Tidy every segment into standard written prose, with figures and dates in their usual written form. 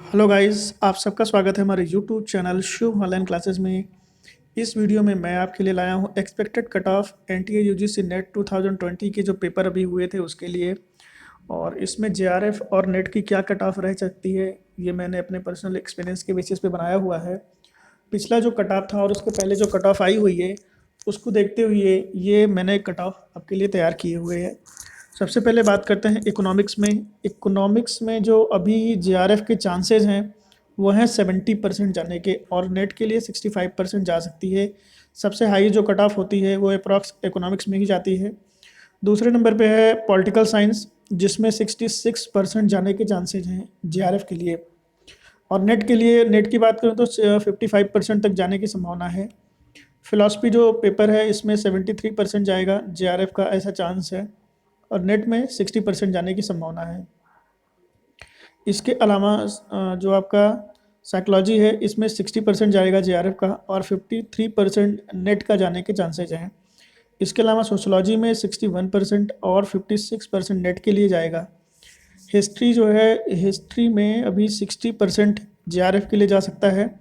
Hello guys, आप सबका स्वागत है हमारे यूट्यूब चैनल शुभ ऑनलाइन क्लासेस में। इस वीडियो में मैं आपके लिए लाया हूं expected cut off NTA UGC net 2020 के जो पेपर अभी हुए थे उसके लिए। और इसमें जेआरएफ और नेट की क्या कट ऑफ रह सकती है, ये मैंने अपने पर्सनल एक्सपीरियंस के बेसिस पे बनाया हुआ है। पिछला जो कट ऑफ था और उसके पहले जो कट ऑफ आई हुई है उसको देखते हुए ये मैंने कट ऑफ आपके लिए तैयार किए हुए हैं। सबसे पहले बात करते हैं इकोनॉमिक्स में। इकोनॉमिक्स में जो अभी जेआरएफ के चांसेस हैं वो हैं 70% जाने के, और नेट के लिए 65% जा सकती है। सबसे हाई जो कट ऑफ होती है वो अप्रॉक्स इकोनॉमिक्स में ही जाती है। दूसरे नंबर पे है पॉलिटिकल साइंस, जिसमें 66% जाने के चांसेज हैं जेआरएफ के लिए। और नेट के लिए, नेट की बात करूँ तो 55% तक जाने की संभावना है। फिलॉसफी जो पेपर है इसमें 73% जाएगा जेआरएफ का, ऐसा चांस है। और नेट में 60% जाने की संभावना है। इसके अलावा जो आपका साइकोलॉजी है इसमें 60% जाएगा जेआरएफ का, और 53% नेट का जाने के चांसेज हैं। इसके अलावा सोशोलॉजी में 61% और 56% नेट के लिए जाएगा। हिस्ट्री जो है, हिस्ट्री में अभी 60% जेआरएफ के लिए जा सकता है,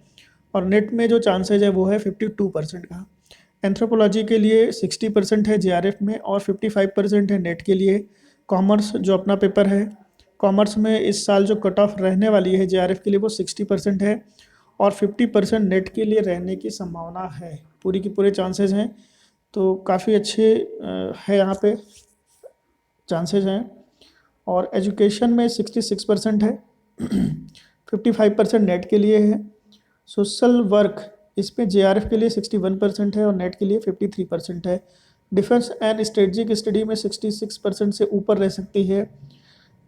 और नेट में जो चांसेज है वो है 52% का। एंथ्रोपोलॉजी के लिए 60% है जेआरएफ में, और 55% है नेट के लिए। कॉमर्स जो अपना पेपर है, कॉमर्स में इस साल जो कट ऑफ रहने वाली है जेआरएफ के लिए वो 60% है, और 50% नेट के लिए रहने की संभावना है। पूरी की पूरे चांसेस हैं, तो काफ़ी अच्छे है यहाँ पे चांसेस हैं। और एजुकेशन में 66% है, 55% नेट के लिए है। सोशल वर्क, इसमें जेआरएफ के लिए 61% है और नेट के लिए 53% है। डिफेंस एंड स्ट्रेटजिक स्टडी में 66% से ऊपर रह सकती है,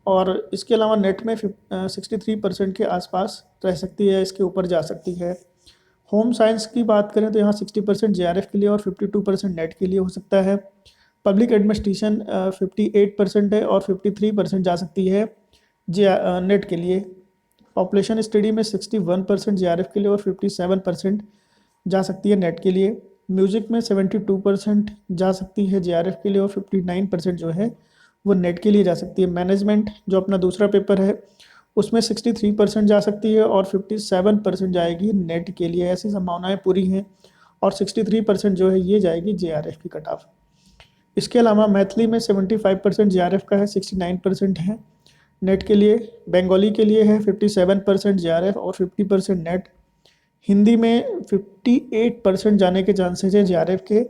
और इसके अलावा नेट में 63% के आसपास रह सकती है, इसके ऊपर जा सकती है। होम साइंस की बात करें तो यहाँ 60% जेआरएफ के लिए और 52% नेट के लिए हो सकता है। पब्लिक एडमिनिस्ट्रेशन 58% है और 53% जा सकती है जे नेट के लिए। पॉपुलेशन स्टडी में 61% जेआरएफ के लिए और 57% जा सकती है नेट के लिए। म्यूज़िक में 72% जा सकती है जेआरएफ के लिए, और 59% जो है वो नेट के लिए जा सकती है। मैनेजमेंट जो अपना दूसरा पेपर है उसमें 63% जा सकती है और 57% जाएगी नेट के लिए, ऐसी संभावनाएं पूरी हैं। और 63% जो है ये जाएगी जेआरएफ की कट ऑफ। इसके अलावा मैथिली में 75% जेआरएफ का है, 69% है नेट के लिए। बंगाली के लिए है 57% जेआरएफ और 50% नेट। हिंदी में 58% जाने के चांसेस हैं जेआरएफ के,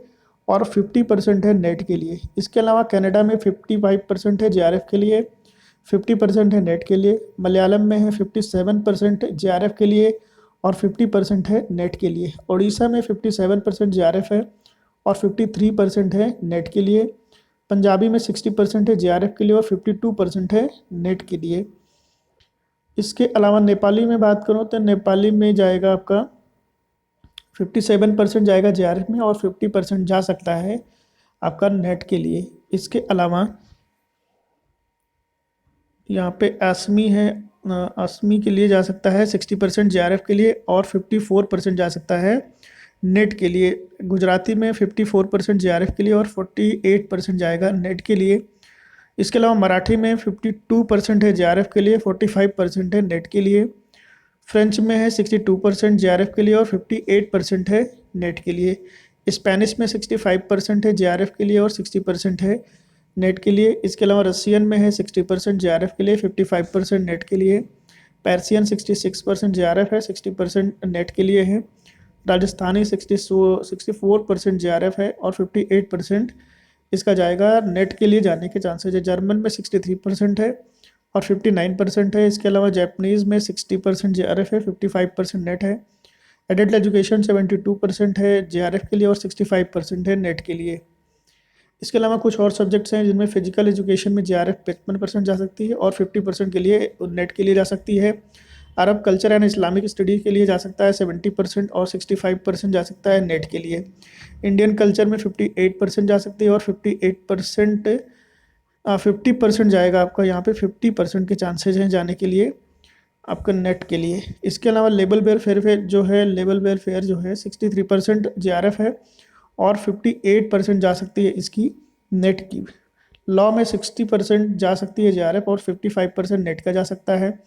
और 50% है नेट के लिए। इसके अलावा कनाडा में 55% है जेआरएफ के लिए, 50% है नेट के लिए। मलयालम में है 57% जेआरएफ के लिए और 50% है नेट के लिए। उड़ीसा में 57% जेआरएफ है और 53% है नेट के लिए। पंजाबी में 60% है जेआरएफ के लिए और 52% है नेट के लिए। इसके अलावा नेपाली में बात करूँ तो नेपाली में जाएगा आपका 57% जाएगा जेआरएफ में, और 50% जा सकता है आपका नेट के लिए। इसके अलावा यहाँ पे असमी है, असमी के लिए जा सकता है 60% जेआरएफ के लिए और 54% जा सकता है नेट के लिए। गुजराती में 54% जेआरएफ के लिए और 48% जाएगा नेट के लिए। इसके अलावा मराठी में 52% है जेआरएफ के लिए, 45% है नेट के लिए। फ्रेंच में है 62% जेआरएफ के लिए और 58% है नेट के लिए। स्पेनिश में 65% है जेआरएफ के लिए और 60% है नेट के लिए। इसके अलावा रसियन में है 60% जेआरएफ के लिए, 55% नेट के लिए। पर्सियन 66% जेआरएफ है, 60% नेट के लिए है। राजस्थानी 64% जेआरएफ है और 58% इसका जाएगा नेट के लिए जाने के चांसेस है। जर्मन में 63% है और 59% है। इसके अलावा जैपनीज़ में 60% जेआरएफ है, 55% नेट है। एडल्ट एजुकेशन 72% है जेआरएफ के लिए और 65% है नेट के लिए। इसके अलावा कुछ और सब्जेक्ट्स हैं जिनमें फिजिकल एजुकेशन में जेआरएफ 55% जा सकती है और 50% के लिए नेट के लिए जा सकती है। अरब कल्चर एंड इस्लामिक स्टडी के लिए जा सकता है 70% और 65% जा सकता है नेट के लिए। इंडियन कल्चर में 58% जा सकती है और 50% जाएगा आपका यहाँ पे, 50% के चांसेज हैं जाने के लिए आपका नेट के लिए। इसके अलावा लेबल वेयर जो है, लेबल वेयर जो है 63% जेआरएफ है और 58% जा सकती है इसकी नेट की। लॉ में 60% जा सकती है जेआरएफ और 55% नेट का जा सकता है।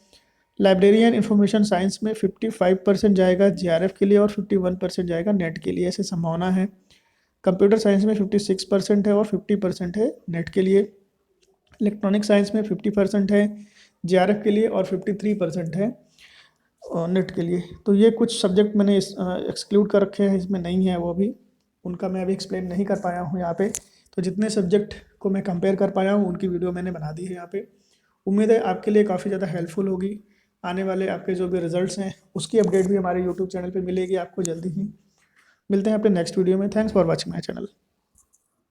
लाइब्रेरियन इंफॉर्मेशन साइंस में 55% जाएगा जीआरएफ के लिए और 51% जाएगा नेट के लिए, ऐसे संभावना है। कंप्यूटर साइंस में 56% है और 50% है नेट के लिए। इलेक्ट्रॉनिक साइंस में 50% है जीआरएफ के लिए और 53% है नेट के लिए। तो ये कुछ सब्जेक्ट मैंने एक्सक्लूड कर रखे हैं, इसमें नहीं है वो भी, उनका मैं अभी एक्सप्लेन नहीं कर पाया हूँ यहाँ पे। तो जितने सब्जेक्ट को मैं कंपेयर कर पाया हूँ उनकी वीडियो मैंने बना दी है यहाँ पे। उम्मीद है आपके लिए काफ़ी ज़्यादा हेल्पफुल होगी। आने वाले आपके जो भी रिजल्ट्स हैं उसकी अपडेट भी हमारे यूट्यूब चैनल पे मिलेगी आपको जल्दी ही। मिलते हैं अपने नेक्स्ट वीडियो में। Thanks for watching my channel.